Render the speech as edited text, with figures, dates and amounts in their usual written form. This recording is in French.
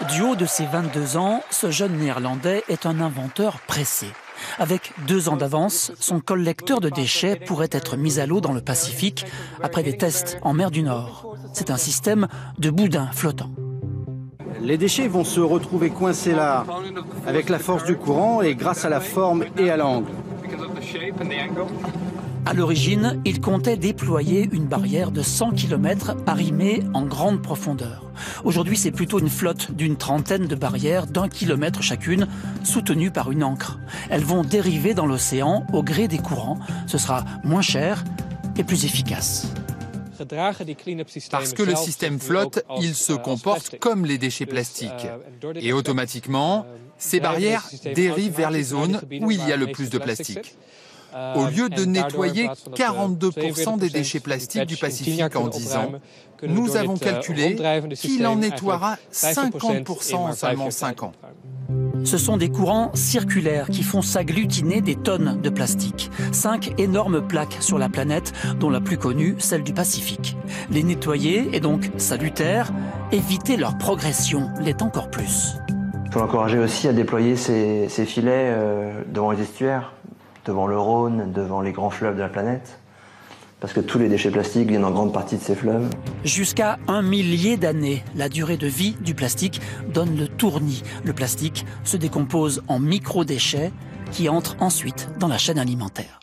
Du haut de ses 22 ans, ce jeune Néerlandais est un inventeur pressé. Avec 2 ans d'avance, son collecteur de déchets pourrait être mis à l'eau dans le Pacifique après des tests en mer du Nord. C'est un système de boudins flottants. Les déchets vont se retrouver coincés là, avec la force du courant et grâce à la forme et à l'angle. À l'origine, il comptait déployer une barrière de 100 km arrimée en grande profondeur. Aujourd'hui, c'est plutôt une flotte d'une trentaine de barrières d'1 kilomètre chacune, soutenues par une ancre. Elles vont dériver dans l'océan au gré des courants. Ce sera moins cher et plus efficace. Parce que le système flotte, il se comporte comme les déchets plastiques. Et automatiquement, ces barrières dérivent vers les zones où il y a le plus de plastique. Au lieu de nettoyer 42% des déchets plastiques du Pacifique en 10 ans, nous avons calculé qu'il en nettoiera 50% en seulement 5 ans. Ce sont des courants circulaires qui font s'agglutiner des tonnes de plastique. 5 énormes plaques sur la planète, dont la plus connue, celle du Pacifique. Les nettoyer est donc salutaire, éviter leur progression l'est encore plus. Il faut l'encourager aussi à déployer ses filets devant les estuaires, devant le Rhône, devant les grands fleuves de la planète. Parce que tous les déchets plastiques viennent en grande partie de ces fleuves. Jusqu'à 1 millier d'années, la durée de vie du plastique donne le tournis. Le plastique se décompose en micro-déchets qui entrent ensuite dans la chaîne alimentaire.